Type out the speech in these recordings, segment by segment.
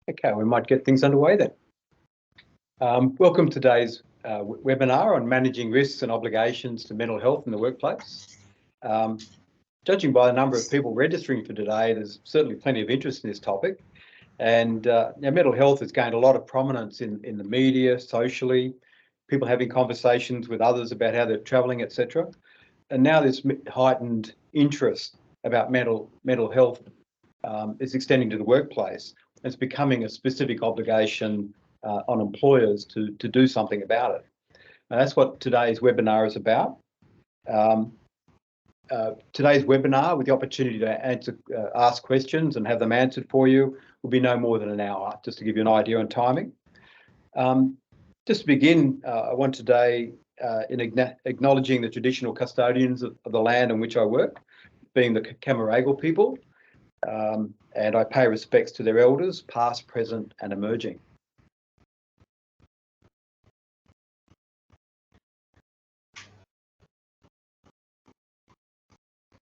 Okay, we might get things underway then. Welcome to today's webinar on managing risks and obligations to mental health in the workplace. Judging by the number of people registering for today, there's certainly plenty of interest in this topic. And mental health has gained a lot of prominence in the media, socially, people having conversations with others about how they're travelling, etc. And now this heightened interest about mental health is extending to the workplace. It's becoming a specific obligation on employers to do something about it. And that's what today's webinar is about. Today's webinar, with the opportunity to ask questions and have them answered for you, will be no more than an hour, just to give you an idea on timing. Just to begin, I want today in acknowledging the traditional custodians of the land on which I work, being the Camaragal people, and I pay respects to their elders, past, present, and emerging.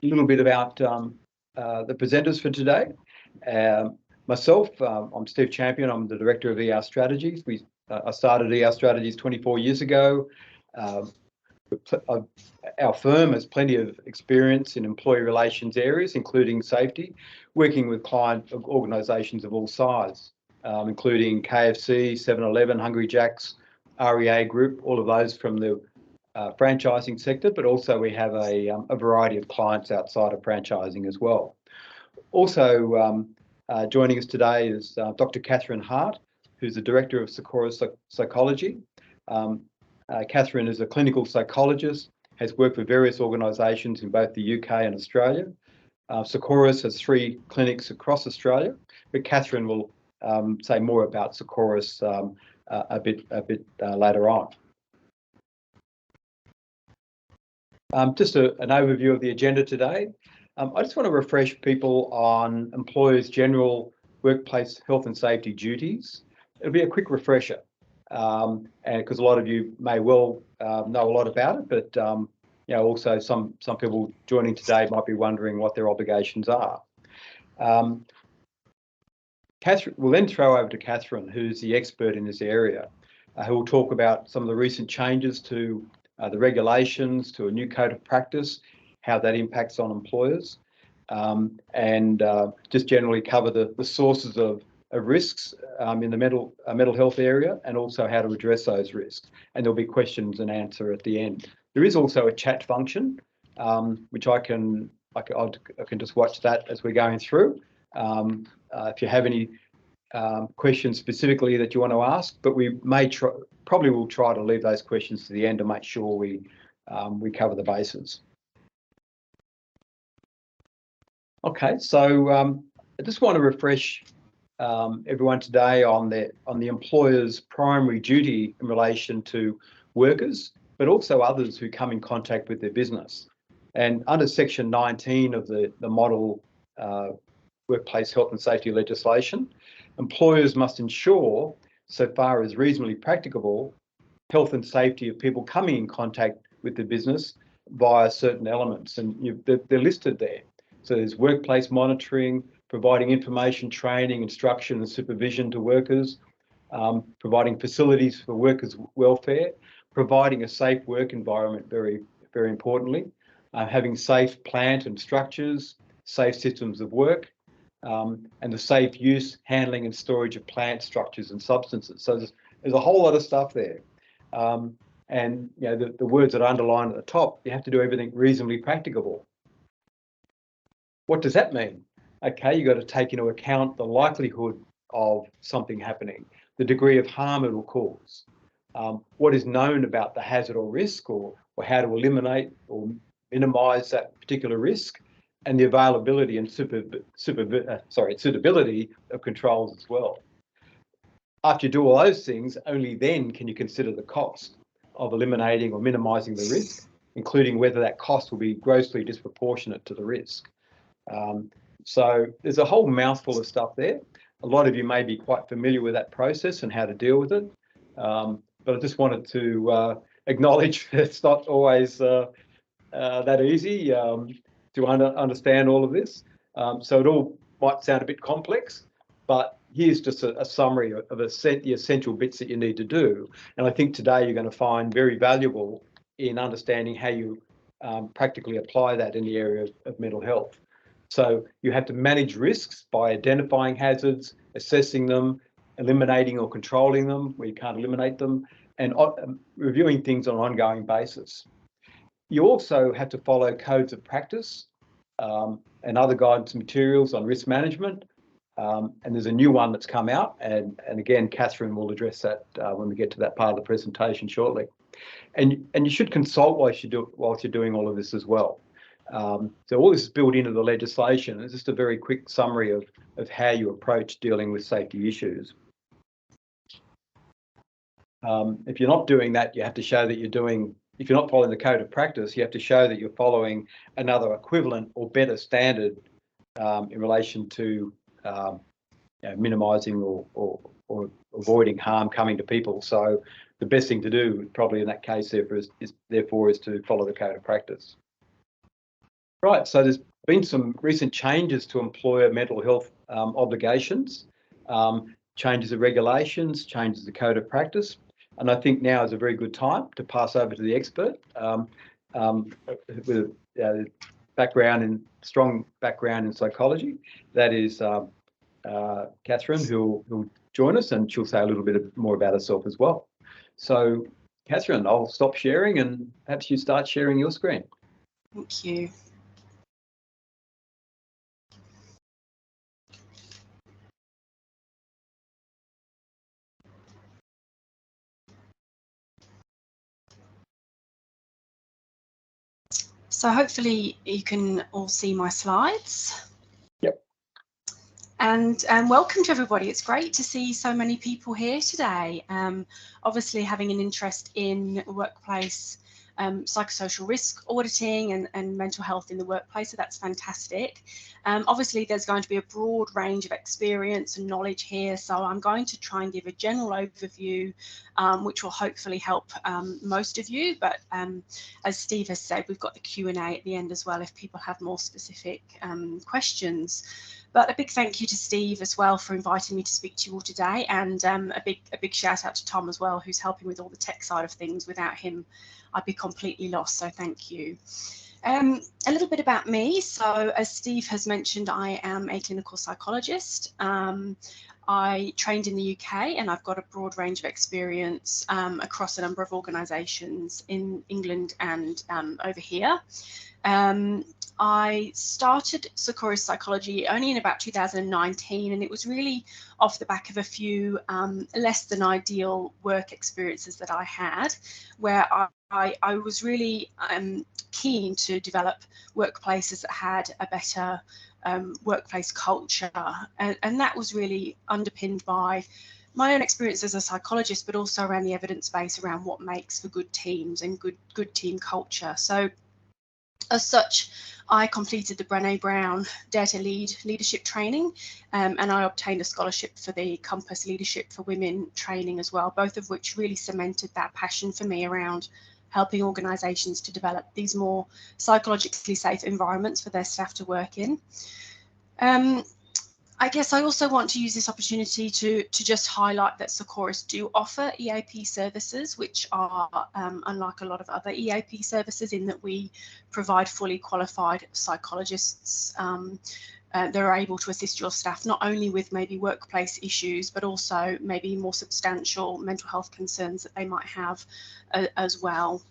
A little bit about the presenters for today. Myself, I'm Steve Champion. I'm the Director of ER Strategies. I started ER Strategies 24 years ago. Our firm has plenty of experience in employee relations areas, including safety, working with client organisations of all sizes, including KFC, 7-Eleven, Hungry Jack's, REA Group, all of those from the franchising sector, but also we have a variety of clients outside of franchising as well. Also joining us today is Dr Catherine Hart, who's the Director of Succoris Psychology. Catherine is a clinical psychologist, has worked with various organisations in both the UK and Australia. Succoris has 3 clinics across Australia, but Catherine will say more about Succoris a bit later on. Just an overview of the agenda today. I just want to refresh people on employers' general workplace health and safety duties. It'll be a quick refresher, and because a lot of you may well know a lot about it, but also some people joining today might be wondering what their obligations are. Catherine, we'll then throw over to Catherine, who's the expert in this area, who will talk about some of the recent changes to the regulations, to a new code of practice, how that impacts on employers, and just generally cover the sources of risks in the mental health area, and also how to address those risks. And there'll be questions and answer at the end. There is also a chat function, which I can just watch that as we're going through. If you have any questions specifically that you want to ask, but we may probably will try to leave those questions to the end to make sure we cover the bases. Okay, so I just want to refresh everyone today on the employer's primary duty in relation to workers, but also others who come in contact with their business. And under Section 19 of the Model Workplace Health and Safety legislation, employers must ensure, so far as reasonably practicable, health and safety of people coming in contact with the business via certain elements, and they're listed there. So there's workplace monitoring, providing information, training, instruction and supervision to workers, providing facilities for workers' welfare, providing a safe work environment, very, very importantly, having safe plant and structures, safe systems of work, and the safe use, handling and storage of plant structures and substances. So there's a whole lot of stuff there. And the words that are underlined at the top, you have to do everything reasonably practicable. What does that mean? Okay, you've got to take into account the likelihood of something happening, the degree of harm it will cause, what is known about the hazard or risk, or how to eliminate or minimise that particular risk, and the availability and suitability of controls as well. After you do all those things, only then can you consider the cost of eliminating or minimising the risk, including whether that cost will be grossly disproportionate to the risk. So there's a whole mouthful of stuff there. A lot of you may be quite familiar with that process and how to deal with it. But I just wanted to acknowledge it's not always that easy to understand all of this. So it all might sound a bit complex, but here's just a summary of the essential bits that you need to do. And I think today you're going to find very valuable in understanding how you practically apply that in the area of mental health. So you have to manage risks by identifying hazards, assessing them, eliminating or controlling them where you can't eliminate them, and reviewing things on an ongoing basis. You also have to follow codes of practice and other guidance materials on risk management. And there's a new one that's come out, and again, Catherine will address that when we get to that part of the presentation shortly. And you should consult whilst you're doing all of this as well. So all this is built into the legislation. It's just a very quick summary of how you approach dealing with safety issues. If you're not doing that, you have to show that you're doing. If you're not following the code of practice, you have to show that you're following another equivalent or better standard in relation to minimising or avoiding harm coming to people. So the best thing to do, probably in that case, therefore is to follow the code of practice. Right. So there's been some recent changes to employer mental health obligations, changes of regulations, changes of the code of practice. And I think now is a very good time to pass over to the expert with strong background in psychology. That is Catherine, who'll join us, and she'll say a little bit more about herself as well. So, Catherine, I'll stop sharing and perhaps you start sharing your screen. Thank you. So hopefully you can all see my slides. Yep. And welcome to everybody. It's great to see so many people here today. Obviously having an interest in workplace psychosocial risk auditing and mental health in the workplace, so that's fantastic. Obviously there's going to be a broad range of experience and knowledge here, so I'm going to try and give a general overview which will hopefully help most of you, but as Steve has said, we've got the Q&A at the end as well if people have more specific questions. But a big thank you to Steve as well for inviting me to speak to you all today, and a big shout out to Tom as well, who's helping with all the tech side of things. Without him, I'd be completely lost, so thank you. A little bit about me. So as Steve has mentioned, I am a clinical psychologist. I trained in the UK and I've got a broad range of experience across a number of organisations in England and over here. I started Succoris Psychology only in about 2019, and it was really off the back of a few less than ideal work experiences that I had, where I was really keen to develop workplaces that had a better workplace culture, and that was really underpinned by my own experience as a psychologist, but also around the evidence base around what makes for good teams and good team culture. So as such, I completed the Brené Brown Dare to Lead leadership training, and I obtained a scholarship for the Compass Leadership for Women training as well, both of which really cemented that passion for me around helping organisations to develop these more psychologically safe environments for their staff to work in. I guess I also want to use this opportunity to just highlight that Succoris do offer EAP services, which are unlike a lot of other EAP services in that we provide fully qualified psychologists that are able to assist your staff not only with maybe workplace issues, but also maybe more substantial mental health concerns that they might have as well.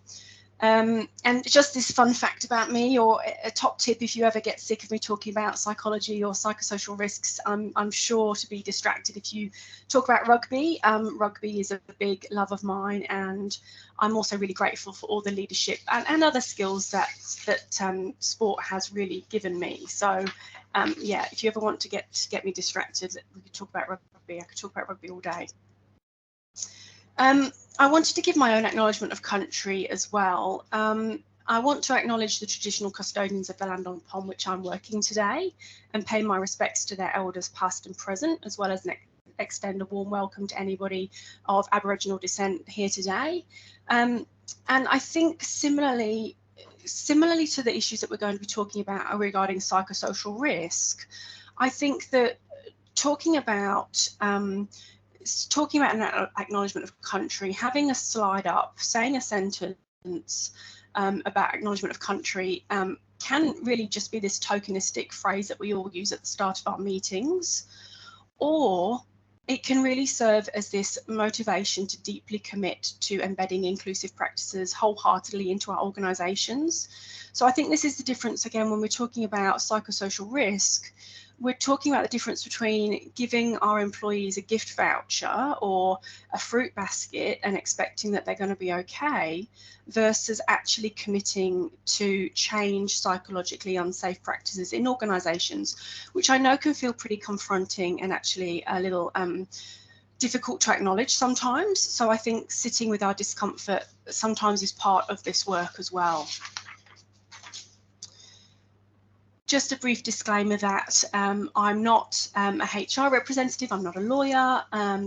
And just this fun fact about me, or a top tip if you ever get sick of me talking about psychology or psychosocial risks, I'm sure to be distracted if you talk about rugby. Rugby is a big love of mine, and I'm also really grateful for all the leadership and other skills that sport has really given me. So yeah, if you ever want to get me distracted, we could talk about rugby. I could talk about rugby all day. I wanted to give my own acknowledgement of country as well. I want to acknowledge the traditional custodians of the land upon which I'm working today and pay my respects to their elders past and present, as well as extend a warm welcome to anybody of Aboriginal descent here today. And I think similarly to the issues that we're going to be talking about regarding psychosocial risk, I think that talking about an acknowledgement of country, having a slide up, saying a sentence about acknowledgement of country can really just be this tokenistic phrase that we all use at the start of our meetings, or it can really serve as this motivation to deeply commit to embedding inclusive practices wholeheartedly into our organisations. So I think this is the difference, again, when we're talking about psychosocial risk. We're talking about the difference between giving our employees a gift voucher or a fruit basket and expecting that they're going to be okay, versus actually committing to change psychologically unsafe practices in organisations, which I know can feel pretty confronting and actually a little difficult to acknowledge sometimes. So I think sitting with our discomfort sometimes is part of this work as well. Just a brief disclaimer that I'm not a HR representative, I'm not a lawyer.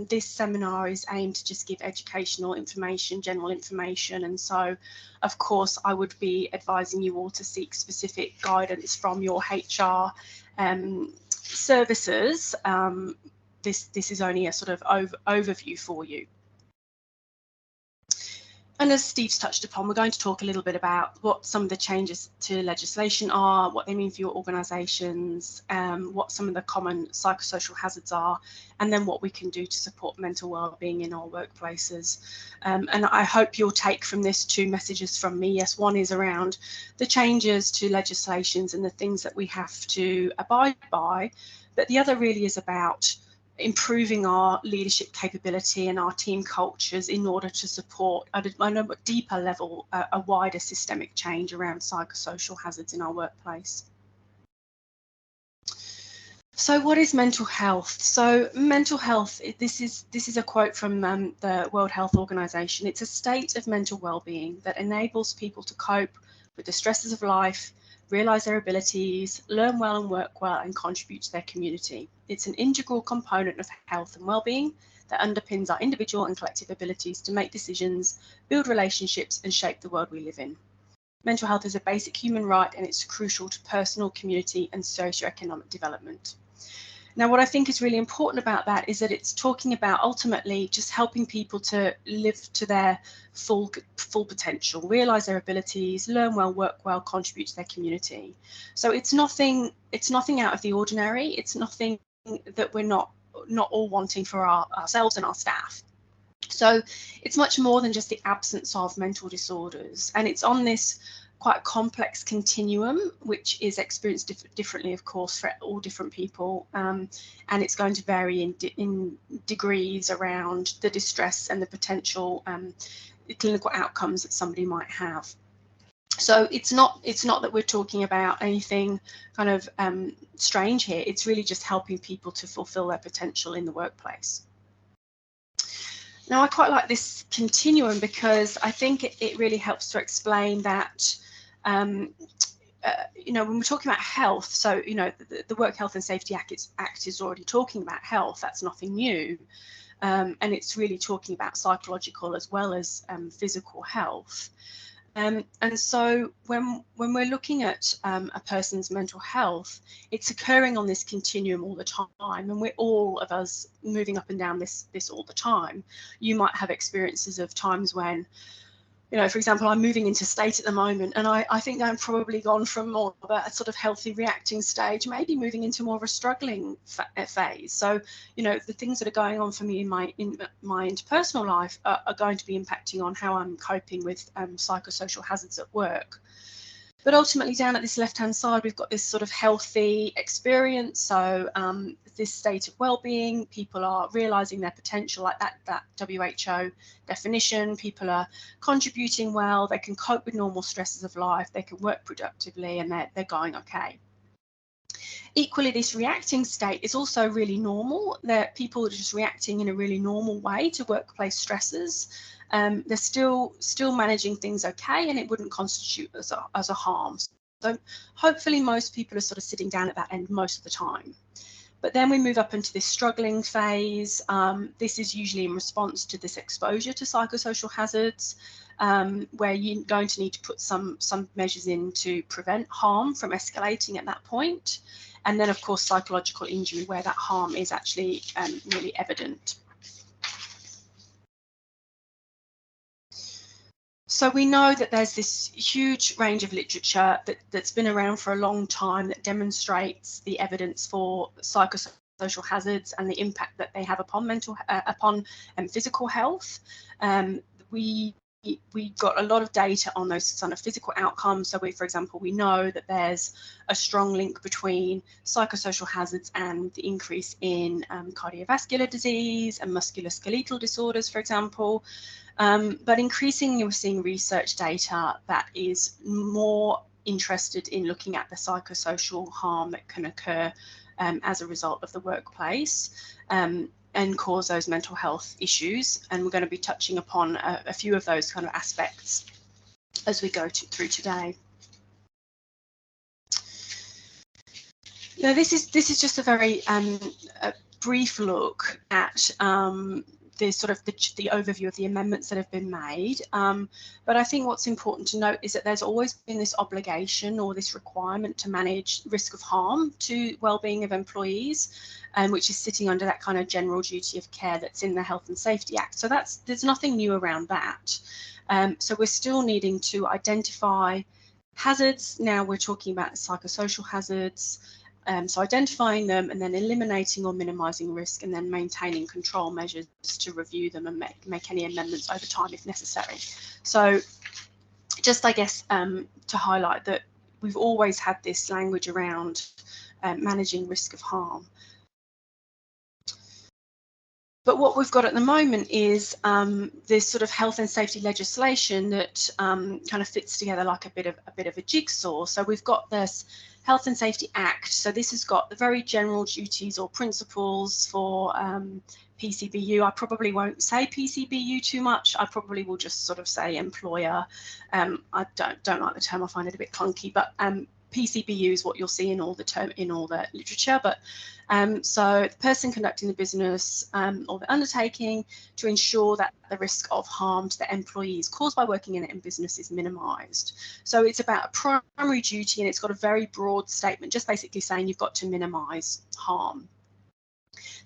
This seminar is aimed to just give educational information, general information, and so of course I would be advising you all to seek specific guidance from your HR services. This is only a sort of overview for you. And as Steve's touched upon, we're going to talk a little bit about what some of the changes to legislation are, what they mean for your organisations, what some of the common psychosocial hazards are, and then what we can do to support mental well-being in our workplaces. And I hope you'll take from this 2 messages from me. Yes, one is around the changes to legislations and the things that we have to abide by, but the other really is about improving our leadership capability and our team cultures in order to support at a deeper level a wider systemic change around psychosocial hazards in our workplace. So what is mental health? So mental health, this is a quote from the World Health Organization. It's a state of mental well-being that enables people to cope with the stresses of life, realise their abilities, learn well and work well, and contribute to their community. It's an integral component of health and well-being that underpins our individual and collective abilities to make decisions, build relationships, and shape the world we live in. Mental health is a basic human right, and it's crucial to personal, community, and socioeconomic development. Now, what I think is really important about that is that it's talking about ultimately just helping people to live to their full potential, realise their abilities, learn well, work well, contribute to their community. So it's nothing out of the ordinary. It's nothing that we're not all wanting for ourselves and our staff. So it's much more than just the absence of mental disorders, and it's on this quite complex continuum, which is experienced differently, of course, for all different people, and it's going to vary in degrees around the distress and the potential clinical outcomes that somebody might have. So it's not that we're talking about anything kind of strange here. It's really just helping people to fulfill their potential in the workplace. Now, I quite like this continuum because I think it really helps to explain that, you know, when we're talking about health, so, you know, the Work Health and Safety Act is already talking about health. That's nothing new. And it's really talking about psychological as well as physical health. And so when we're looking at a person's mental health, it's occurring on this continuum all the time, and we're all of us moving up and down this all the time. You might have experiences of times when, you know, for example, I'm moving into state at the moment, and I think I'm probably gone from more of a sort of healthy reacting stage, maybe moving into more of a struggling phase. So, you know, the things that are going on for me in my interpersonal life are going to be impacting on how I'm coping with psychosocial hazards at work. But ultimately, down at this left-hand side, we've got this sort of healthy experience. So this state of well-being, people are realising their potential, like that WHO definition. People are contributing well, they can cope with normal stresses of life, they can work productively, and they're going okay. Equally, this reacting state is also really normal. That people are just reacting in a really normal way to workplace stresses. They're still managing things okay, and it wouldn't constitute as a harm. So hopefully most people are sort of sitting down at that end most of the time. But then we move up into this struggling phase. This is usually in response to this exposure to psychosocial hazards, where you're going to need to put some measures in to prevent harm from escalating at that point. And then, of course, psychological injury, where that harm is actually really evident. So we know that there's this huge range of literature that's been around for a long time that demonstrates the evidence for psychosocial hazards and the impact that they have upon physical health. We got a lot of data on those kind of physical outcomes. So for example, we know that there's a strong link between psychosocial hazards and the increase in cardiovascular disease and musculoskeletal disorders, for example. But increasingly, we're seeing research data that is more interested in looking at the psychosocial harm that can occur as a result of the workplace and cause those mental health issues. And we're going to be touching upon a few of those kind of aspects as we go through today. Now, this is just a very a brief look at the sort of the overview of the amendments that have been made. But I think what's important to note is that there's always been this obligation or this requirement to manage risk of harm to well-being of employees, which is sitting under that kind of general duty of care that's in the Health and Safety Act. So there's nothing new around that. So we're still needing to identify hazards. Now we're talking about psychosocial hazards. So identifying them and then eliminating or minimising risk, and then maintaining control measures to review them and make any amendments over time if necessary. So just, I guess, to highlight that we've always had this language around managing risk of harm. But what we've got at the moment is this sort of health and safety legislation that kind of fits together like a bit of a jigsaw. So we've got this Health and Safety Act. So this has got the very general duties or principles for PCBU. I probably won't say PCBU too much. I probably will just sort of say employer. I don't like the term. I find it a bit clunky, but PCBU is what you'll see in all the literature. But so the person conducting the business or the undertaking to ensure that the risk of harm to the employees caused by working in a business is minimised. So it's about a primary duty, and it's got a very broad statement, just basically saying you've got to minimise harm.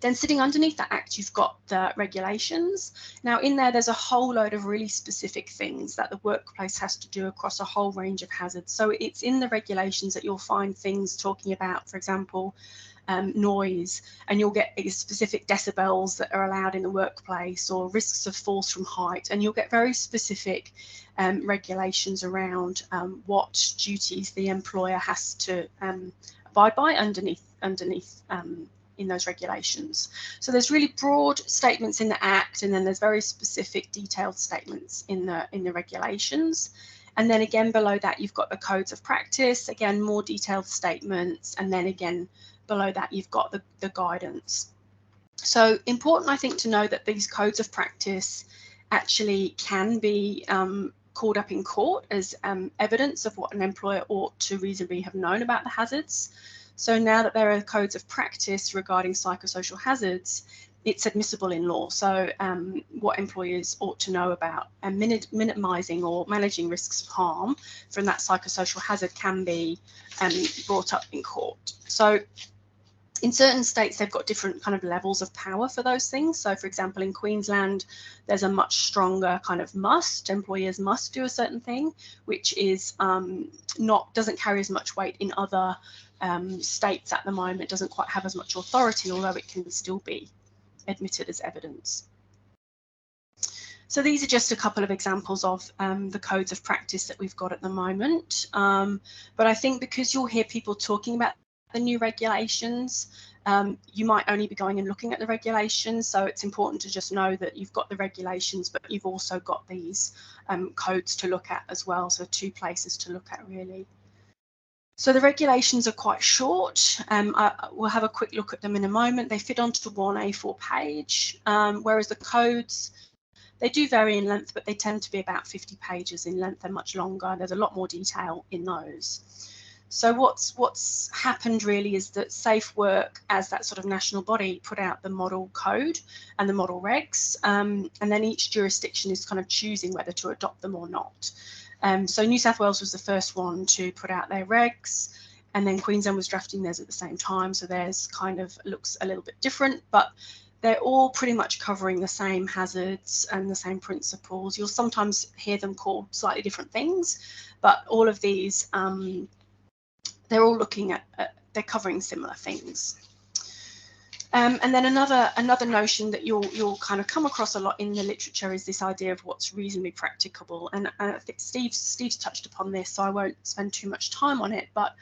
Then sitting underneath that act, you've got the regulations. Now in there's a whole load of really specific things that the workplace has to do across a whole range of hazards. So it's in the regulations that you'll find things talking about, for example, noise, and you'll get specific decibels that are allowed in the workplace, or risks of falls from height, and you'll get very specific regulations around what duties the employer has to abide by underneath in those regulations. So there's really broad statements in the Act, and then there's very specific detailed statements in the regulations. And then again below that you've got the codes of practice, again more detailed statements, and then again below that you've got the guidance. So important, I think, to know that these codes of practice actually can be called up in court as evidence of what an employer ought to reasonably have known about the hazards. So now that there are codes of practice regarding psychosocial hazards, it's admissible in law. So what employers ought to know about and minimising or managing risks of harm from that psychosocial hazard can be brought up in court. So in certain states, they've got different kind of levels of power for those things. So for example, in Queensland, there's a much stronger kind of must. Employers must do a certain thing, which is doesn't carry as much weight in other states at the moment. Doesn't quite have as much authority, although it can still be admitted as evidence. So these are just a couple of examples of the codes of practice that we've got at the moment. But I think because you'll hear people talking about the new regulations, you might only be going and looking at the regulations. So it's important to just know that you've got the regulations, but you've also got these codes to look at as well. So two places to look at really. So the regulations are quite short. We'll have a quick look at them in a moment. They fit onto one A4 page, whereas the codes, they do vary in length, but they tend to be about 50 pages in length. They're much longer. There's a lot more detail in those. So what's happened really is that Safe Work, as that sort of national body, put out the model code and the model regs, and then each jurisdiction is kind of choosing whether to adopt them or not. So New South Wales was the first one to put out their regs, and then Queensland was drafting theirs at the same time. So theirs kind of looks a little bit different, but they're all pretty much covering the same hazards and the same principles. You'll sometimes hear them called slightly different things, but all of these, they're all looking at, they're covering similar things. And then another notion that you'll kind of come across a lot in the literature is this idea of what's reasonably practicable. And I think Steve's touched upon this, so I won't spend too much time on it. But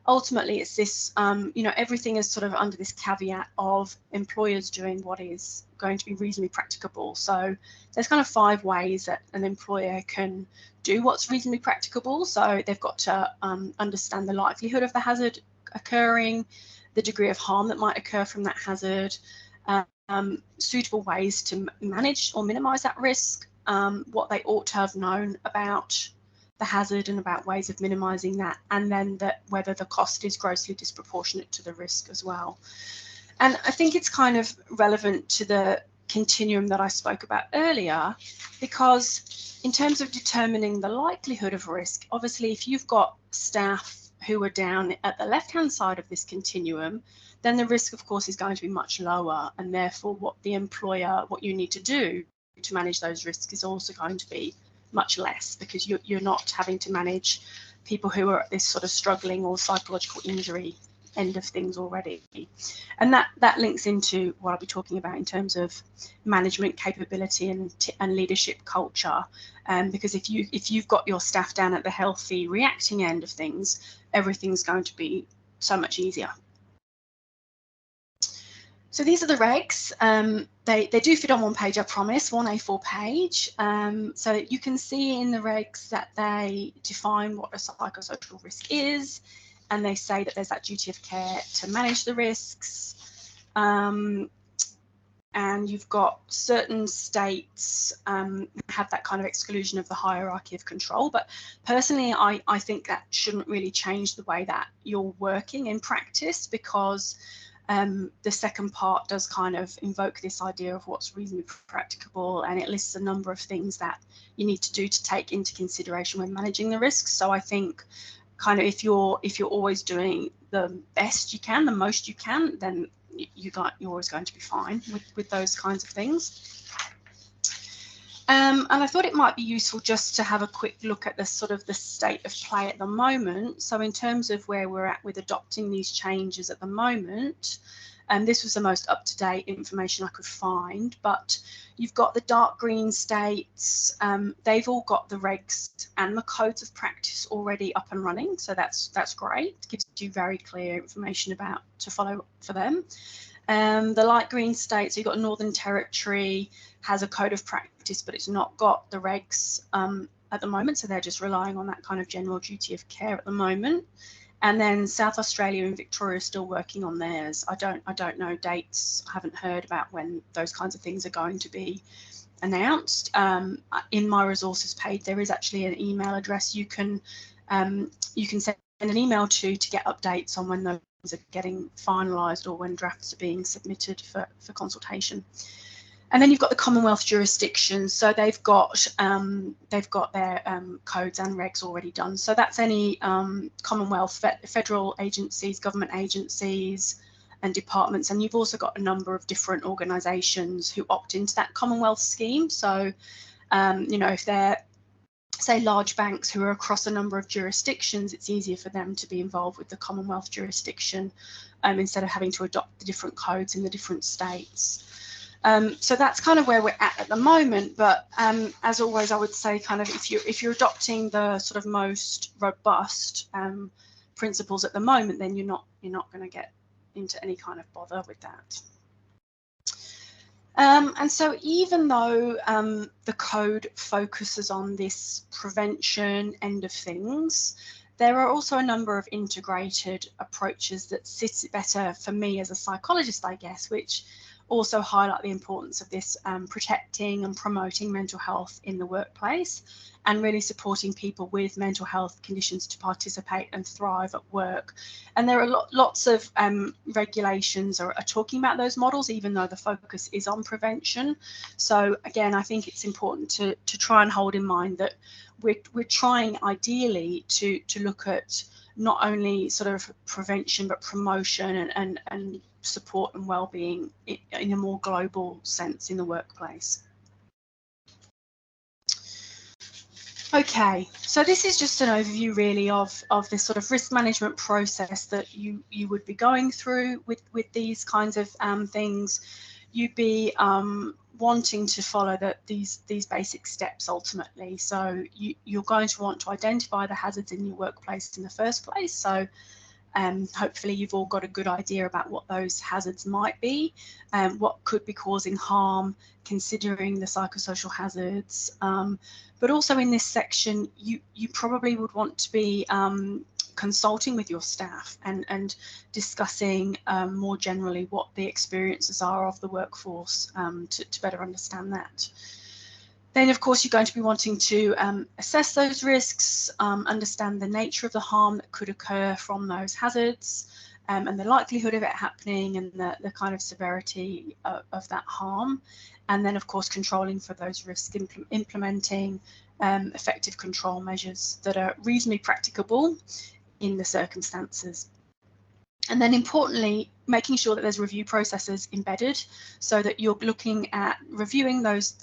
ultimately, it's this, you know, everything is sort of under this caveat of employers doing what is going to be reasonably practicable. So there's kind of 5 ways that an employer can do what's reasonably practicable. So they've got to understand the likelihood of the hazard occurring, the degree of harm that might occur from that hazard, suitable ways to manage or minimise that risk, what they ought to have known about the hazard and about ways of minimising that, and then that whether the cost is grossly disproportionate to the risk as well. And I think it's kind of relevant to the continuum that I spoke about earlier, because in terms of determining the likelihood of risk, obviously if you've got staff who are down at the left-hand side of this continuum, then the risk, of course, is going to be much lower, and therefore what you need to do to manage those risks is also going to be much less, because you're not having to manage people who are at this sort of struggling or psychological injury end of things already. And that links into what I'll be talking about in terms of management capability and leadership culture. Because if you've got your staff down at the healthy reacting end of things, everything's going to be so much easier. So these are the regs. They do fit on one page, I promise, one A4 page. So you can see in the regs that they define what a psychosocial risk is, and they say that there's that duty of care to manage the risks. And you've got certain states have that kind of exclusion of the hierarchy of control. But personally, I think that shouldn't really change the way that you're working in practice, because the second part does kind of invoke this idea of what's reasonably practicable, and it lists a number of things that you need to do to take into consideration when managing the risks. So I think kind of if you're always doing the best you can, the most you can, then you're always going to be fine with those kinds of things. And I thought it might be useful just to have a quick look at the sort of the state of play at the moment. So in terms of where we're at with adopting these changes at the moment, and this was the most up-to-date information I could find, but you've got the dark green states, they've all got the regs and the codes of practice already up and running, so that's great. It gives you very clear information about to follow for them. The light green states, you've got Northern Territory has a code of practice, but it's not got the regs at the moment, so they're just relying on that kind of general duty of care at the moment. And then South Australia and Victoria are still working on theirs. I don't know dates. I haven't heard about when those kinds of things are going to be announced. In my resources page, there is actually an email address you can send an email to get updates on when those are getting finalised or when drafts are being submitted for consultation. And then you've got the Commonwealth jurisdictions, so they've got their codes and regs already done. So that's any Commonwealth federal agencies, government agencies, and departments. And you've also got a number of different organisations who opt into that Commonwealth scheme. So, you know, if they're, say, large banks who are across a number of jurisdictions, it's easier for them to be involved with the Commonwealth jurisdiction instead of having to adopt the different codes in the different states. So that's kind of where we're at the moment, but as always, I would say kind of if you're adopting the sort of most robust principles at the moment, then you're not going to get into any kind of bother with that. And so even though the code focuses on this prevention end of things, there are also a number of integrated approaches that sit better for me as a psychologist, I guess, which also highlight the importance of this protecting and promoting mental health in the workplace, and really supporting people with mental health conditions to participate and thrive at work. And there are lots of regulations are talking about those models, even though the focus is on prevention. So again, I think it's important to try and hold in mind that we're trying ideally to look at not only sort of prevention but promotion and support and well-being in a more global sense in the workplace. Okay, so this is just an overview really of this sort of risk management process that you would be going through with these kinds of things. You'd be wanting to follow these basic steps ultimately. So you're going to want to identify the hazards in your workplace in the first place. So hopefully you've all got a good idea about what those hazards might be, what could be causing harm, considering the psychosocial hazards. But also in this section, you probably would want to be consulting with your staff and discussing more generally what the experiences are of the workforce to better understand that. Then, of course, you're going to be wanting to assess those risks, understand the nature of the harm that could occur from those hazards, and the likelihood of it happening and the kind of severity of that harm. And then, of course, controlling for those risks, implementing effective control measures that are reasonably practicable in the circumstances. And then importantly, making sure that there's review processes embedded so that you're looking at reviewing those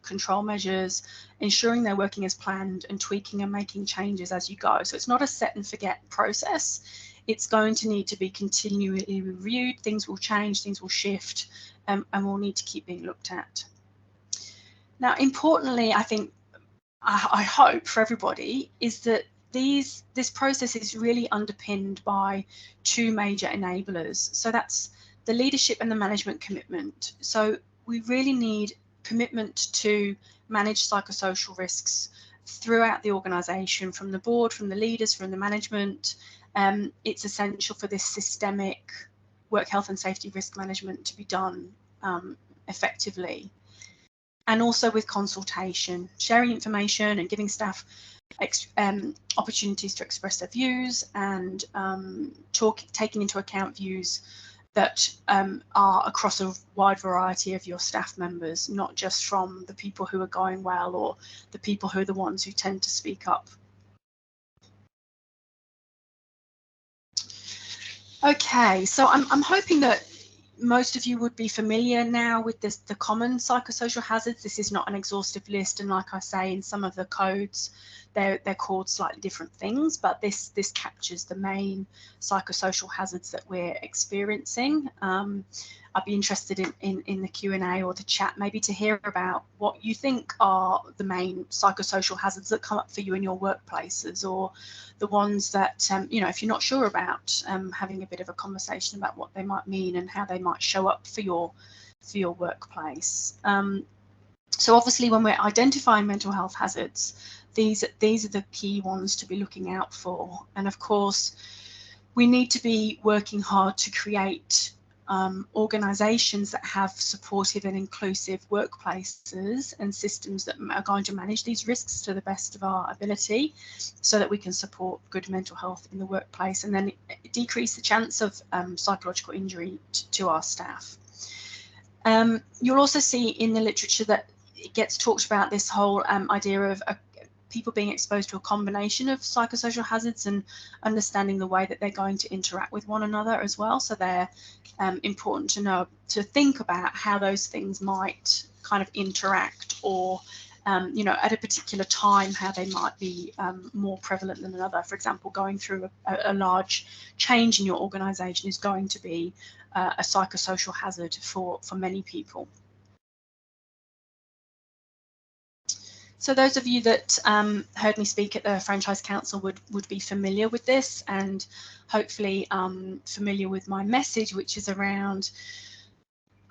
control measures, ensuring they're working as planned and tweaking and making changes as you go. So it's not a set and forget process. It's going to need to be continually reviewed. Things will change, things will shift, and will need to keep being looked at. Now, importantly, I think, I hope for everybody, is that this process is really underpinned by two major enablers. So that's the leadership and the management commitment. So we really need commitment to manage psychosocial risks throughout the organisation, from the board, from the leaders, from the management. It's essential for this systemic work health and safety risk management to be done effectively. And also with consultation, sharing information and giving staff opportunities to express their views and taking into account views that are across a wide variety of your staff members, not just from the people who are going well or the people who are the ones who tend to speak up. Okay, so I'm hoping that most of you would be familiar now with the common psychosocial hazards. This is not an exhaustive list, and like I say, in some of the codes, they're called slightly different things, but this captures the main psychosocial hazards that we're experiencing. I'd be interested in the Q&A or the chat maybe to hear about what you think are the main psychosocial hazards that come up for you in your workplaces, or the ones that, you know, if you're not sure about, having a bit of a conversation about what they might mean and how they might show up for your workplace. So obviously when we're identifying mental health hazards, these are the key ones to be looking out for. And of course, we need to be working hard to create organisations that have supportive and inclusive workplaces and systems that are going to manage these risks to the best of our ability, so that we can support good mental health in the workplace and then decrease the chance of psychological injury to our staff. You'll also see in the literature that it gets talked about this whole idea of people being exposed to a combination of psychosocial hazards and understanding the way that they're going to interact with one another as well. So they're important to know, to think about how those things might kind of interact, or you know, at a particular time, how they might be more prevalent than another. For example, going through a large change in your organisation is going to be a psychosocial hazard for many people. So those of you that heard me speak at the Franchise Council would be familiar with this, and hopefully familiar with my message, which is around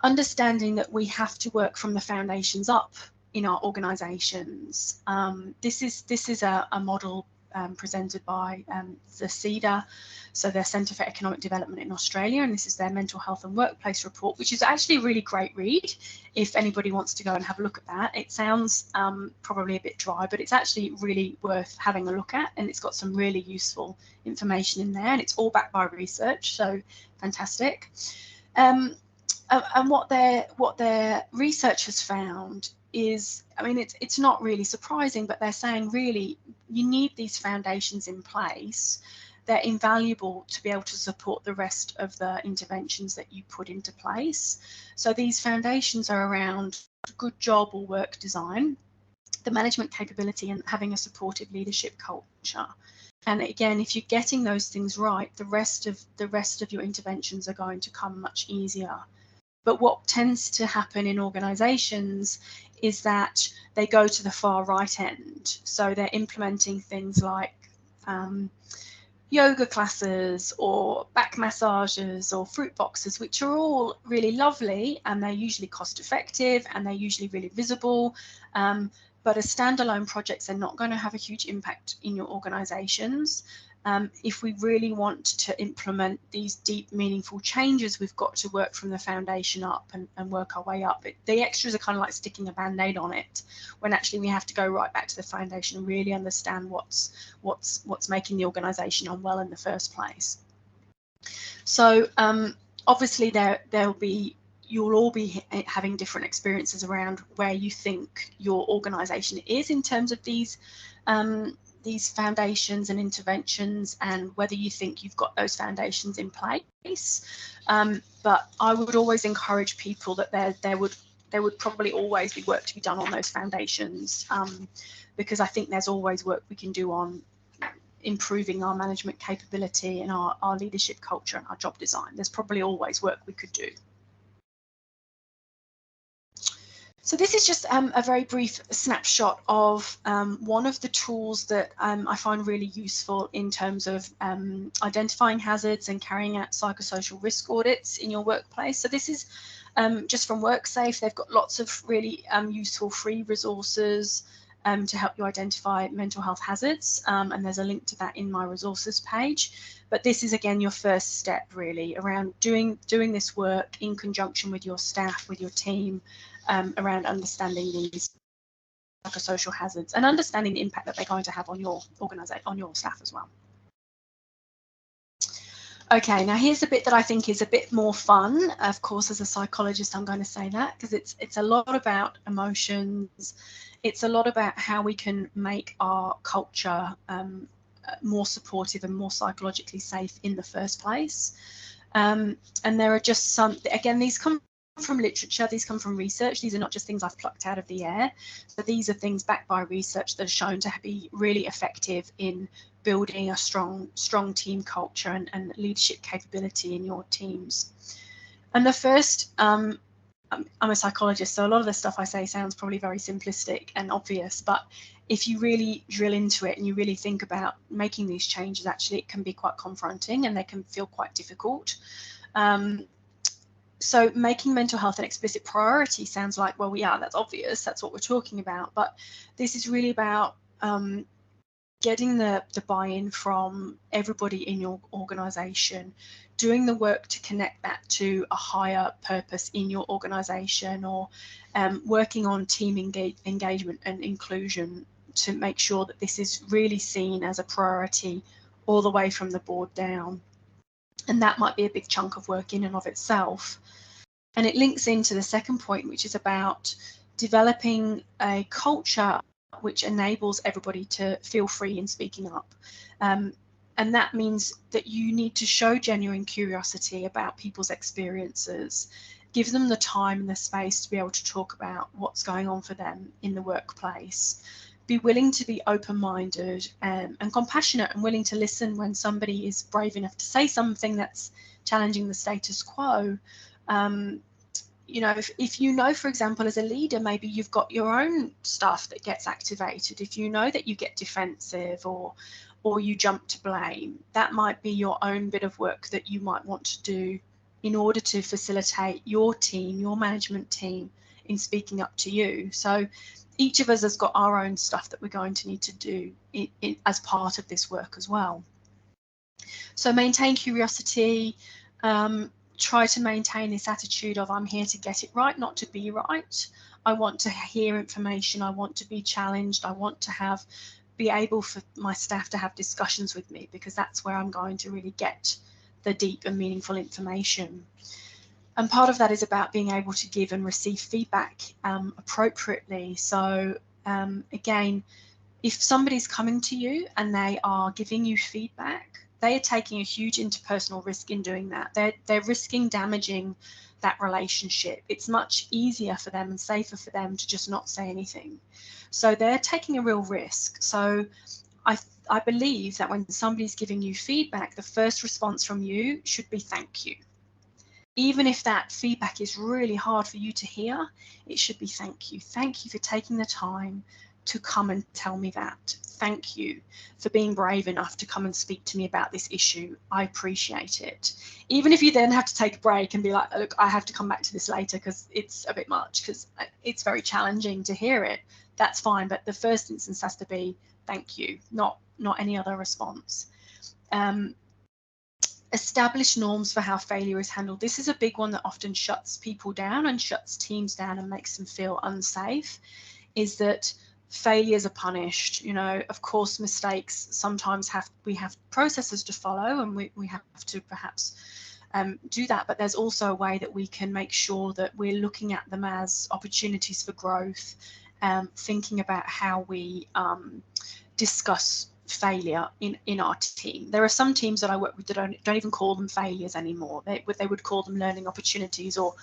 understanding that we have to work from the foundations up in our organisations. This is a model presented by the CEDA, so their Centre for Economic Development in Australia, and this is their Mental Health and Workplace report, which is actually a really great read if anybody wants to go and have a look at that. It sounds probably a bit dry, but it's actually really worth having a look at, and it's got some really useful information in there, and it's all backed by research, so fantastic. And what their research has found is, I mean, it's not really surprising, but they're saying really you need these foundations in place. They're invaluable to be able to support the rest of the interventions that you put into place. So these foundations are around good job or work design, the management capability, and having a supportive leadership culture. And again, if you're getting those things right, the rest of your interventions are going to come much easier. But what tends to happen in organisations is that they go to the far right end. So they're implementing things like yoga classes or back massages or fruit boxes, which are all really lovely, and they're usually cost effective and they're usually really visible. But as standalone projects, they're not going to have a huge impact in your organisations. If we really want to implement these deep, meaningful changes, we've got to work from the foundation up and work our way up. The extras are kind of like sticking a band-aid on it, when actually we have to go right back to the foundation and really understand what's making the organisation unwell in the first place. So obviously you'll all be having different experiences around where you think your organisation is in terms of these foundations and interventions, and whether you think you've got those foundations in place. But I would always encourage people that there would probably always be work to be done on those foundations, because I think there's always work we can do on improving our management capability and our leadership culture and our job design. There's probably always work we could do. So this is just a very brief snapshot of one of the tools that I find really useful in terms of identifying hazards and carrying out psychosocial risk audits in your workplace. So this is just from WorkSafe. They've got lots of really useful free resources to help you identify mental health hazards, and there's a link to that in my resources page. But this is, again, your first step really around doing this work in conjunction with your staff, with your team, around understanding these psychosocial hazards and understanding the impact that they're going to have on your organisation, on your staff as well. Okay, now here's a bit that I think is a bit more fun. Of course, as a psychologist, I'm going to say that because it's a lot about emotions. It's a lot about how we can make our culture more supportive and more psychologically safe in the first place. And there are just some, again, these come from literature, these come from research. These are not just things I've plucked out of the air, but these are things backed by research that are shown to be really effective in building a strong team culture and leadership capability in your teams. And the first, I'm a psychologist, so a lot of the stuff I say sounds probably very simplistic and obvious, but if you really drill into it and you really think about making these changes, actually it can be quite confronting and they can feel quite difficult. So making mental health an explicit priority sounds like, well, yeah, that's obvious, that's what we're talking about, but this is really about getting the buy-in from everybody in your organisation, doing the work to connect that to a higher purpose in your organisation, or working on team engagement and inclusion to make sure that this is really seen as a priority all the way from the board down. And that might be a big chunk of work in and of itself. And it links into the second point, which is about developing a culture which enables everybody to feel free in speaking up. And that means that you need to show genuine curiosity about people's experiences, give them the time and the space to be able to talk about what's going on for them in the workplace. Be willing to be open-minded and compassionate and willing to listen when somebody is brave enough to say something that's challenging the status quo. You know, if you know, for example, as a leader, maybe you've got your own stuff that gets activated. If you know that you get defensive or you jump to blame, that might be your own bit of work that you might want to do in order to facilitate your team, your management team, in speaking up to you. So each of us has got our own stuff that we're going to need to do as part of this work as well. So maintain curiosity, try to maintain this attitude of I'm here to get it right, not to be right. I want to hear information, I want to be challenged, I want to be able for my staff to have discussions with me, because that's where I'm going to really get the deep and meaningful information. And part of that is about being able to give and receive feedback appropriately. So again, if somebody's coming to you and they are giving you feedback, they are taking a huge interpersonal risk in doing that. They're risking damaging that relationship. It's much easier for them and safer for them to just not say anything. So they're taking a real risk. So I believe that when somebody's giving you feedback, the first response from you should be thank you. Even if that feedback is really hard for you to hear, it should be thank you. Thank you for taking the time to come and tell me that. Thank you for being brave enough to come and speak to me about this issue. I appreciate it. Even if you then have to take a break and be like, look, I have to come back to this later because it's a bit much, because it's very challenging to hear it, that's fine. But the first instance has to be thank you, not any other response. Establish norms for how failure is handled. This is a big one that often shuts people down and shuts teams down and makes them feel unsafe, is that failures are punished. You know, of course, mistakes sometimes we have processes to follow, and we have to perhaps do that, but there's also a way that we can make sure that we're looking at them as opportunities for growth, thinking about how we discuss failure in our team. There are some teams that I work with that don't even call them failures anymore. They would call them learning opportunities, or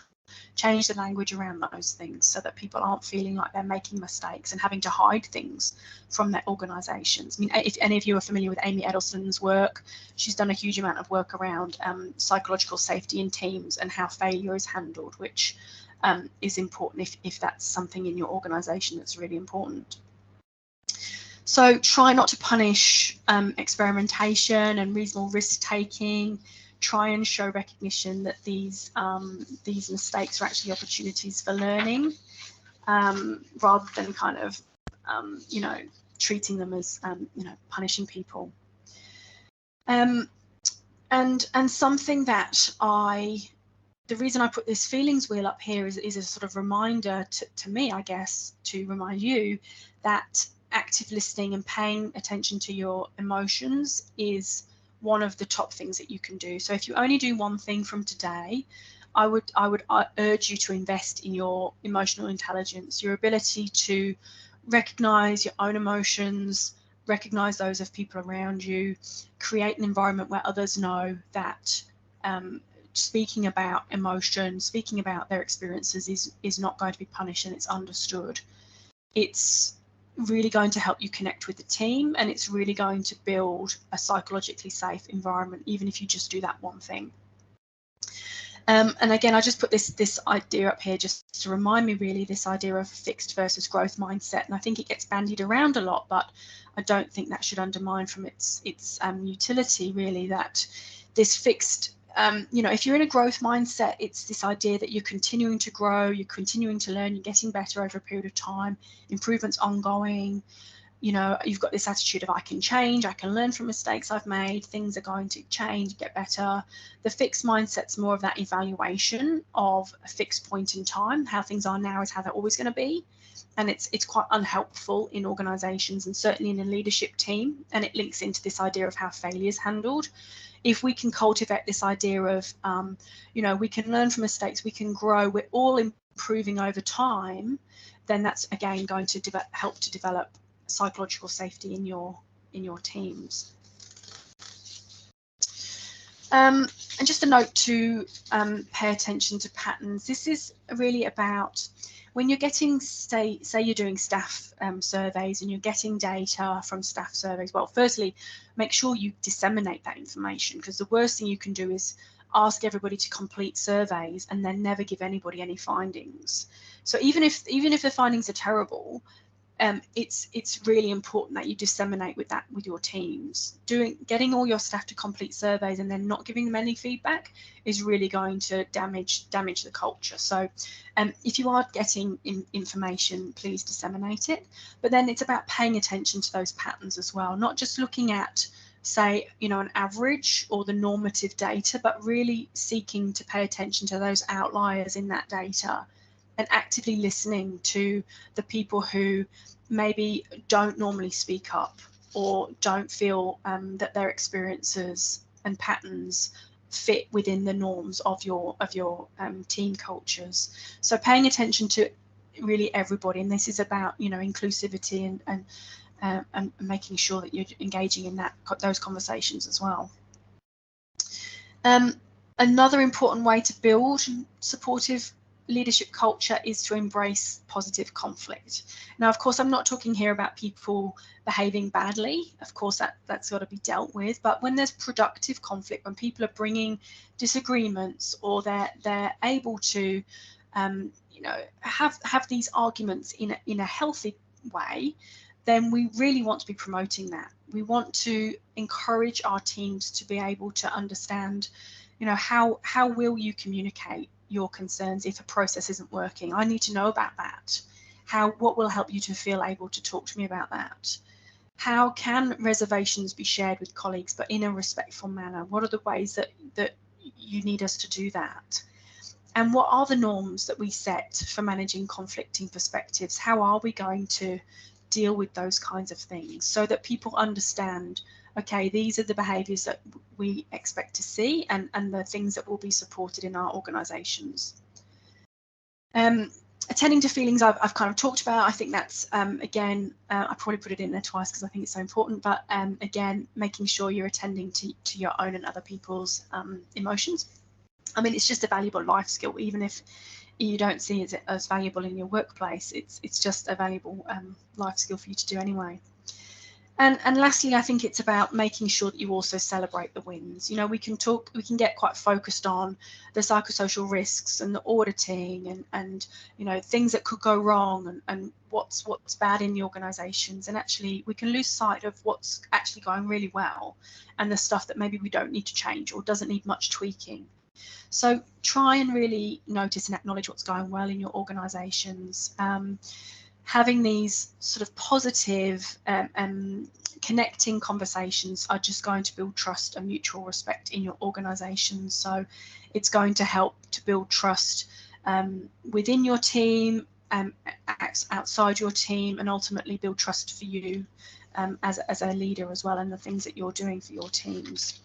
change the language around those things so that people aren't feeling like they're making mistakes and having to hide things from their organizations. I mean, if any of you are familiar with Amy Edelson's work, she's done a huge amount of work around psychological safety in teams and how failure is handled, which is important if that's something in your organization that's really important. So try not to punish experimentation and reasonable risk-taking. Try and show recognition that these mistakes are actually opportunities for learning, rather than kind of, treating them as, punishing people. And something that the reason I put this feelings wheel up here is a sort of reminder to me, I guess, to remind you that active listening and paying attention to your emotions is one of the top things that you can do. So if you only do one thing from today, I would urge you to invest in your emotional intelligence, your ability to recognize your own emotions, recognize those of people around you, create an environment where others know that speaking about emotion, speaking about their experiences is not going to be punished, and it's understood. It's really going to help you connect with the team, and it's really going to build a psychologically safe environment, even if you just do that one thing. And again, I just put this idea up here just to remind me, really, this idea of fixed versus growth mindset. And I think it gets bandied around a lot, but I don't think that should undermine from its utility, really, that this fixed, if you're in a growth mindset, it's this idea that you're continuing to grow, you're continuing to learn, you're getting better over a period of time, improvements ongoing. You've got this attitude of I can change, I can learn from mistakes I've made, things are going to change, get better. The fixed mindset's more of that evaluation of a fixed point in time. How things are now is how they're always going to be. And it's quite unhelpful in organizations, and certainly in a leadership team. And it links into this idea of how failure is handled. If we can cultivate this idea of, we can learn from mistakes, we can grow, we're all improving over time, then that's, again, going to help to develop psychological safety in your teams. And just a note to pay attention to patterns. This is really about when you're getting, say you're doing staff surveys and you're getting data from staff surveys. Well, firstly, make sure you disseminate that information, because the worst thing you can do is ask everybody to complete surveys and then never give anybody any findings. So even if the findings are terrible, it's really important that you disseminate with your teams. Getting all your staff to complete surveys and then not giving them any feedback is really going to damage the culture. So if you are getting information, please disseminate it. But then it's about paying attention to those patterns as well, not just looking at, say, an average or the normative data, but really seeking to pay attention to those outliers in that data and actively listening to the people who maybe don't normally speak up or don't feel that their experiences and patterns fit within the norms of your team cultures. So paying attention to really everybody, and this is about inclusivity and making sure that you're engaging in those conversations as well. Another important way to build supportive leadership culture is to embrace positive conflict. Now, of course, I'm not talking here about people behaving badly. Of course, that's got to be dealt with. But when there's productive conflict, when people are bringing disagreements, or they're able to, have these arguments in a healthy way, then we really want to be promoting that. We want to encourage our teams to be able to understand, how will you communicate your concerns if a process isn't working? I need to know about that. What will help you to feel able to talk to me about that? How can reservations be shared with colleagues, but in a respectful manner? What are the ways that you need us to do that? And what are the norms that we set for managing conflicting perspectives? How are we going to deal with those kinds of things so that people understand, okay, these are the behaviours that we expect to see and the things that will be supported in our organisations. Attending to feelings I've kind of talked about. I think that's, again, I probably put it in there twice because I think it's so important, but again, making sure you're attending to your own and other people's emotions. I mean, it's just a valuable life skill, even if you don't see it as valuable in your workplace. It's just a valuable life skill for you to do anyway. And lastly, I think it's about making sure that you also celebrate the wins. We can get quite focused on the psychosocial risks and the auditing and things that could go wrong and what's bad in the organisations, and actually we can lose sight of what's actually going really well and the stuff that maybe we don't need to change or doesn't need much tweaking. So try and really notice and acknowledge what's going well in your organisations. Having these sort of positive connecting conversations are just going to build trust and mutual respect in your organisation. So it's going to help to build trust within your team, outside your team, and ultimately build trust for you as a leader as well, and the things that you're doing for your teams.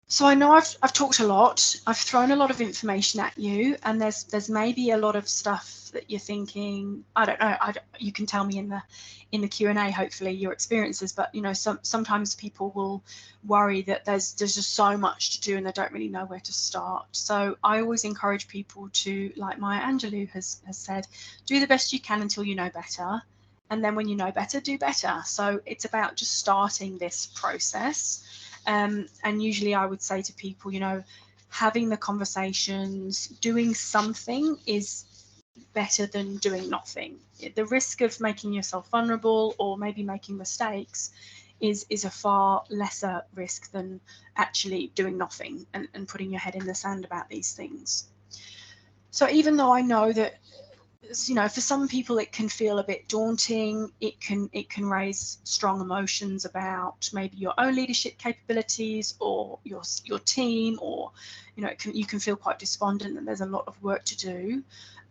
So I know I've talked a lot, I've thrown a lot of information at you, and there's maybe a lot of stuff that you're thinking, I don't know, you can tell me in the Q&A, hopefully, your experiences, but sometimes people will worry that there's just so much to do and they don't really know where to start. So I always encourage people to, like Maya Angelou has said, do the best you can until you know better, and then when you know better, do better. So it's about just starting this process. And usually I would say to people, having the conversations, doing something is better than doing nothing. The risk of making yourself vulnerable or maybe making mistakes is a far lesser risk than actually doing nothing and putting your head in the sand about these things. So even though I know that, for some people it can feel a bit daunting, it can raise strong emotions about maybe your own leadership capabilities or your team, or you can feel quite despondent that there's a lot of work to do.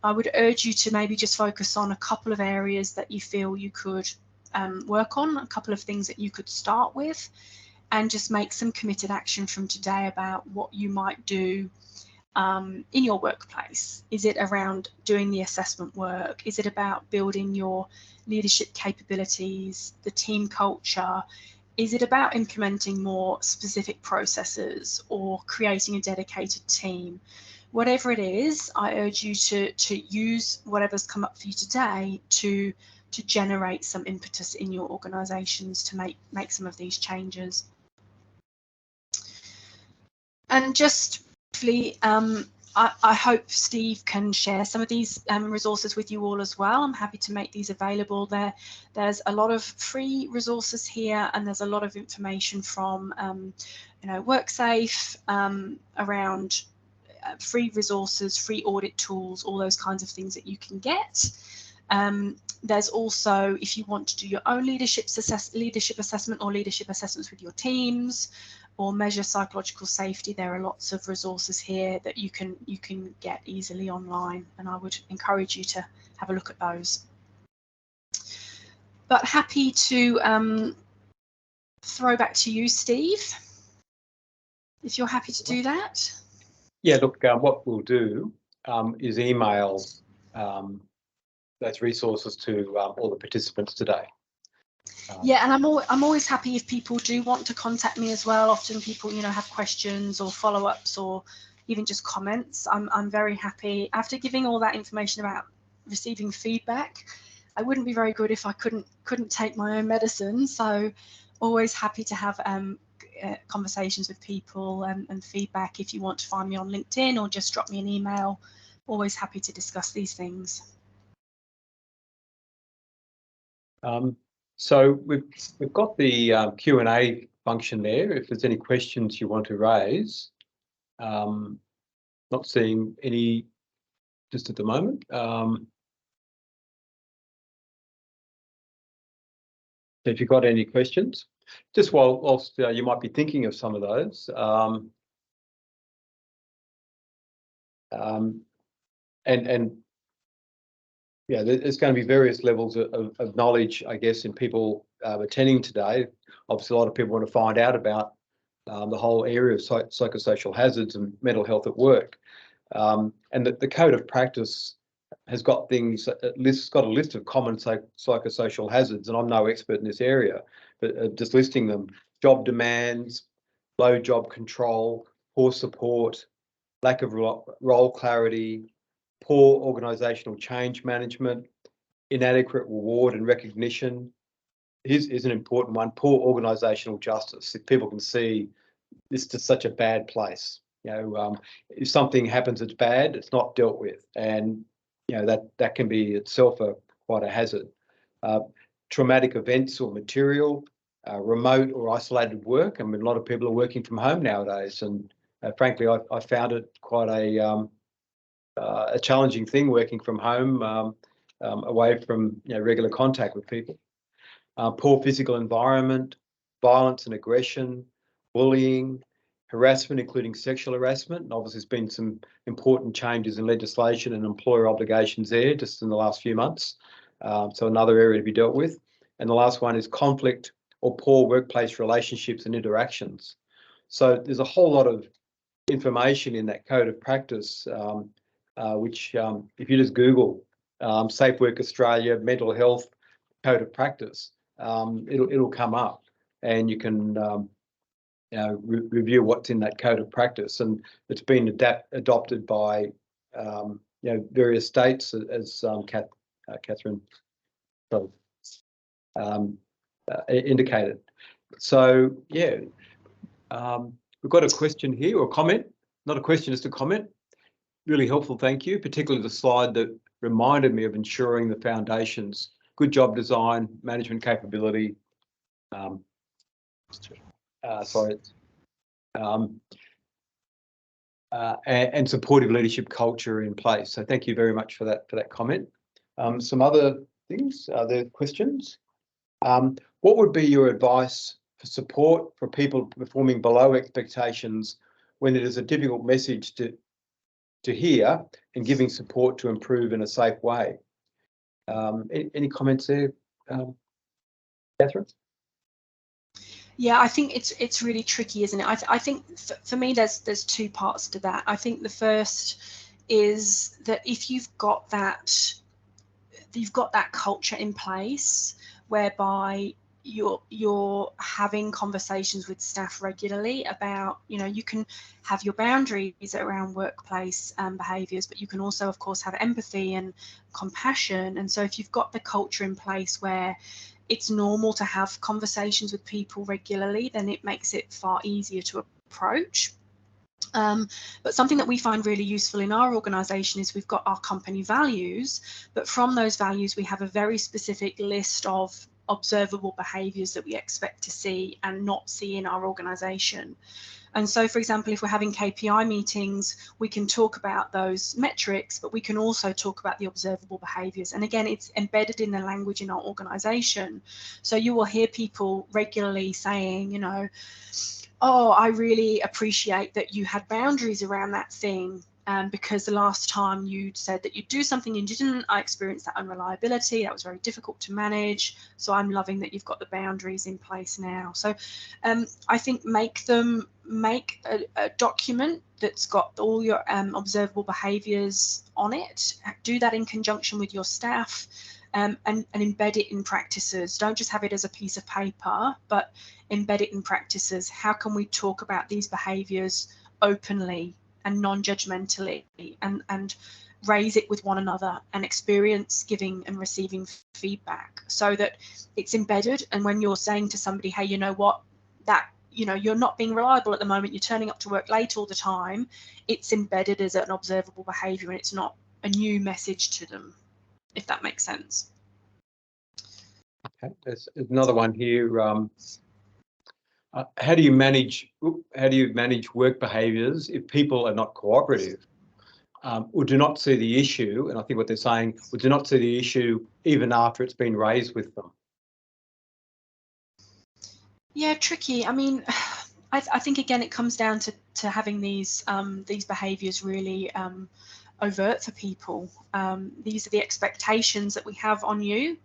I would urge you to maybe just focus on a couple of areas that you feel you could work on, a couple of things that you could start with, and just make some committed action from today about what you might do in your workplace. Is it around doing the assessment work? Is it about building your leadership capabilities, the team culture? Is it about implementing more specific processes or creating a dedicated team? Whatever it is, I urge you to use whatever's come up for you today to generate some impetus in your organisations to make some of these changes. And just briefly, I hope Steve can share some of these resources with you all as well. I'm happy to make these available. There's a lot of free resources here, and there's a lot of information from WorkSafe around free resources, free audit tools, all those kinds of things that you can get. There's also, if you want to do your own leadership assessment or leadership assessments with your teams, or measure psychological safety, there are lots of resources here that you can get easily online, and I would encourage you to have a look at those. But happy to throw back to you, Steve, if you're happy to do that. Yeah, look, what we'll do is email those resources to all the participants today. Yeah, and I'm always happy if people do want to contact me as well. Often people, have questions or follow-ups or even just comments. I'm very happy. After giving all that information about receiving feedback, I wouldn't be very good if I couldn't take my own medicine. So always happy to have conversations with people and feedback. If you want to find me on LinkedIn or just drop me an email, always happy to discuss these things. So we've got the Q&A function there. If there's any questions you want to raise, not seeing any just at the moment. If you've got any questions, just whilst you might be thinking of some of those, and yeah, there's going to be various levels of knowledge, I guess, in people attending today. Obviously, a lot of people want to find out about the whole area of psychosocial hazards and mental health at work. And the code of practice has got things, got a list of common psychosocial hazards, and I'm no expert in this area, but just listing them: job demands, low job control, poor support, lack of role clarity, poor organisational change management, inadequate reward and recognition. Here's an important one: poor organisational justice. If people can see this is just such a bad place, if something happens that's bad, it's not dealt with, and that can be itself quite a hazard. Traumatic events or material, remote or isolated work. I mean, a lot of people are working from home nowadays, and frankly, I found it quite a challenging thing working from home, away from regular contact with people. Poor physical environment, violence and aggression, bullying, harassment, including sexual harassment. And obviously, there's been some important changes in legislation and employer obligations there just in the last few months. So another area to be dealt with. And the last one is conflict or poor workplace relationships and interactions. So there's a whole lot of information in that code of practice, which if you just Google Safe Work Australia mental health code of practice, it'll come up, and you can review what's in that code of practice, and it's been adopted by various states, as Catherine indicated. So yeah, we've got a question here, or a comment, not a question, just a comment. Really helpful, thank you, particularly the slide that reminded me of ensuring the foundations, good job design, management capability, and supportive leadership culture in place. So thank you very much for that comment. Some other things, other questions. What would be your advice for support for people performing below expectations when it is a difficult message to hear, and giving support to improve in a safe way? Any comments there, Catherine? Yeah, I think it's really tricky, isn't it? I think for me there's two parts to that. I think the first is that if you've got that culture in place whereby you're having conversations with staff regularly about, you can have your boundaries around workplace behaviours, but you can also, of course, have empathy and compassion. And so if you've got the culture in place where it's normal to have conversations with people regularly, then it makes it far easier to approach. But something that we find really useful in our organisation is we've got our company values, but from those values we have a very specific list of observable behaviours that we expect to see and not see in our organisation. And so, for example, if we're having KPI meetings, we can talk about those metrics, but we can also talk about the observable behaviours. And again, it's embedded in the language in our organisation. So you will hear people regularly saying, you know, oh, I really appreciate that you had boundaries around that thing. Because the last time you said that you'd do something and you didn't, I experienced that unreliability. That was very difficult to manage. So I'm loving that you've got the boundaries in place now. So I think make a document that's got all your observable behaviours on it. Do that in conjunction with your staff. And embed it in practices. Don't just have it as a piece of paper, but embed it in practices. How can we talk about these behaviours openly and non-judgmentally, and raise it with one another and experience giving and receiving feedback so that it's embedded? And when you're saying to somebody, hey, you know what, that, you know, you're not being reliable at the moment, you're turning up to work late all the time, it's embedded as an observable behaviour and it's not a new message to them, if that makes sense. Okay, there's another one here. How do you manage work behaviours if people are not cooperative, or do not see the issue? And I think what they're saying, or do not see the issue even after it's been raised with them. Yeah, tricky. I mean, I think again it comes down to having these behaviours really overt for people. These are the expectations that we have on you.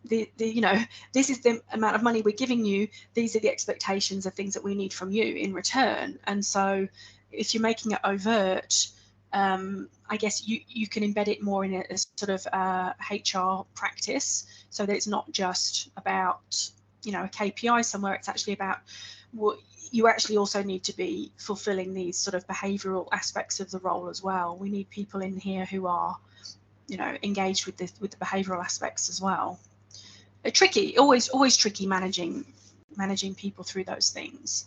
You know, this is the amount of money we're giving you. These are the expectations of things that we need from you in return. And so if you're making it overt, I guess you can embed it more in a sort of HR practice, so that it's not just about, you know, a KPI somewhere. It's actually about what you actually also need to be fulfilling these sort of behavioural aspects of the role as well. We need people in here who are, you know, engaged with the behavioural aspects as well. Tricky, always tricky managing people through those things.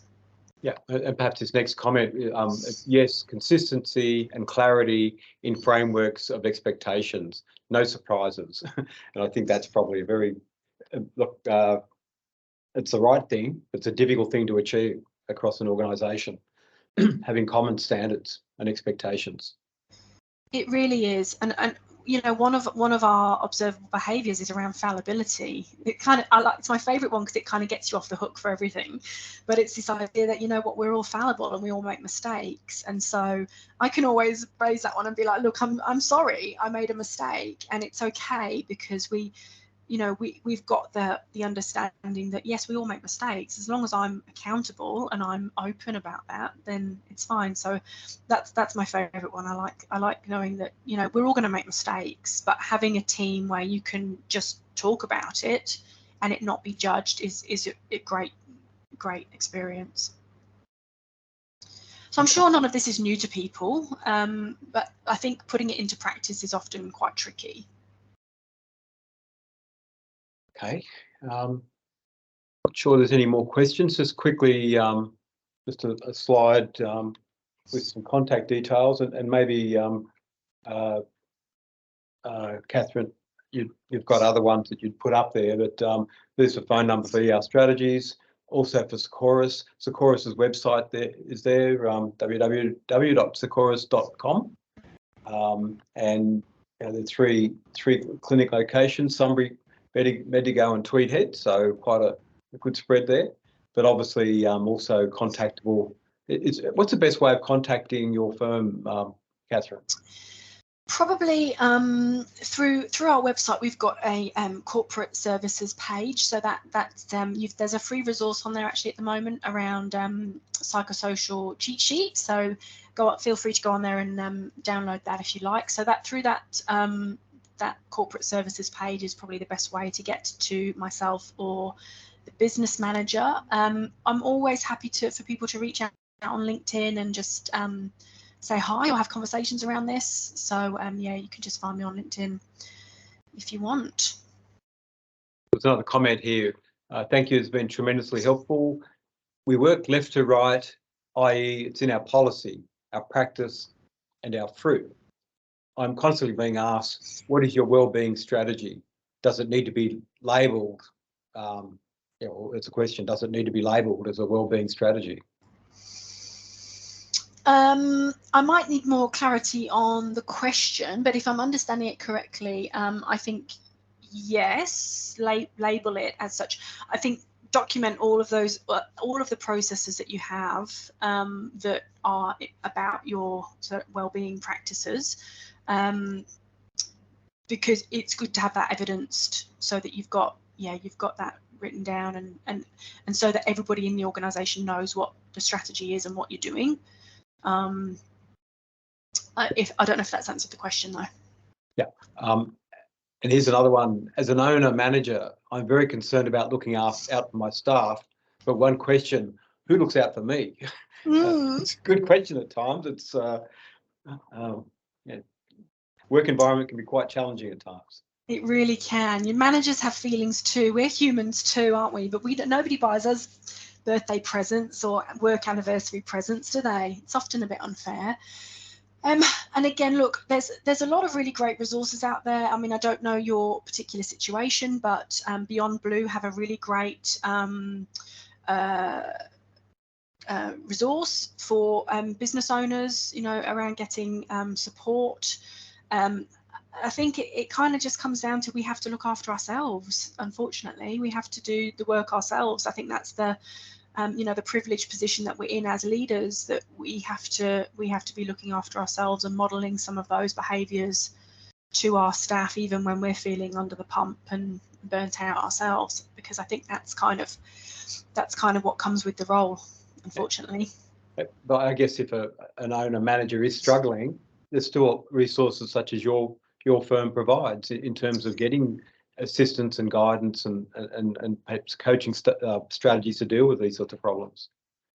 Yeah, and perhaps this next comment, yes, consistency and clarity in frameworks of expectations, no surprises. And I think that's probably a very, look, it's the right thing, but it's a difficult thing to achieve across an organisation, having common standards and expectations. It really is, and you know, one of our observable behaviours is around fallibility. It kind of, it's my favourite one because it kind of gets you off the hook for everything. But it's this idea that, you know what, we're all fallible and we all make mistakes. And so I can always raise that one and be like, look, I'm sorry, I made a mistake, and it's okay, because we've got the understanding that yes, we all make mistakes. As long as I'm accountable and I'm open about that, then it's fine. So that's my favorite one. I like knowing that, you know, we're all going to make mistakes, but having a team where you can just talk about it and it not be judged is a great experience. So I'm sure none of this is new to people, but I think putting it into practice is often quite tricky. Okay, not sure there's any more questions. Just quickly, just a slide with some contact details, and maybe Catherine, you've got other ones that you'd put up there, but there's a phone number for ER Strategies, also for Succoris. Succoris's website is there, www.succoris.com, and you know, the three clinic locations: Sunbury, Bendigo and Tweed Head, so quite a good spread there. But obviously also contactable. What's the best way of contacting your firm, Catherine? Probably through our website. We've got a corporate services page, so there's a free resource on there actually at the moment around psychosocial cheat sheet. So feel free to go on there and download that if you like. So that through that corporate services page is probably the best way to get to myself or the business manager. I'm always happy for people to reach out on LinkedIn and just say hi or have conversations around this. So yeah, you can just find me on LinkedIn if you want. There's another comment here. Thank you, it's been tremendously helpful. We work left to right i.e. it's in our policy, our practice and our fruit. I'm constantly being asked, what is your wellbeing strategy? Does it need to be labelled? It's a question, does it need to be labelled as a wellbeing strategy? I might need more clarity on the question, but if I'm understanding it correctly, I think yes, label it as such. I think document all of those, all of the processes that you have that are about your sort of wellbeing practices, because it's good to have that evidenced so that you've got that written down and so that everybody in the organisation knows what the strategy is and what you're doing. I don't know if that's answered the question though. Yeah. And here's another one. As an owner manager, I'm very concerned about looking out for my staff. But one question: who looks out for me? It's a good question at times. It's work environment can be quite challenging at times. It really can. Your managers have feelings too. We're humans too, aren't we? But nobody buys us birthday presents or work anniversary presents, do they? It's often a bit unfair. And again, look, there's a lot of really great resources out there. I mean, I don't know your particular situation, but Beyond Blue have a really great resource for business owners, around getting support. I think it kind of just comes down to we have to look after ourselves. Unfortunately, we have to do the work ourselves. I think that's the the privileged position that we're in as leaders, that we have to be looking after ourselves and modelling some of those behaviours to our staff, even when we're feeling under the pump and burnt out ourselves, because I think that's kind of what comes with the role, unfortunately. But I guess if an owner manager is struggling, there's still resources such as your firm provides in terms of getting assistance and guidance and perhaps coaching strategies to deal with these sorts of problems.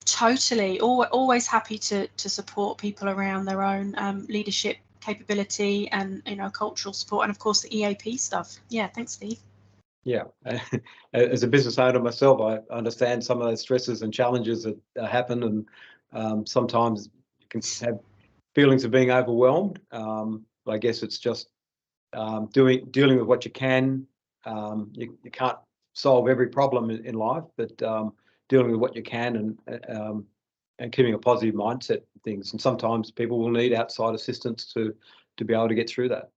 Totally. Always happy to support people around their own leadership capability and cultural support, and of course the EAP stuff. Yeah, thanks, Steve. Yeah, as a business owner myself, I understand some of those stresses and challenges that happen, and sometimes you can have feelings of being overwhelmed. But I guess it's just dealing with what you can. You can't solve every problem in life, but dealing with what you can and keeping a positive mindset and things. And sometimes people will need outside assistance to be able to get through that.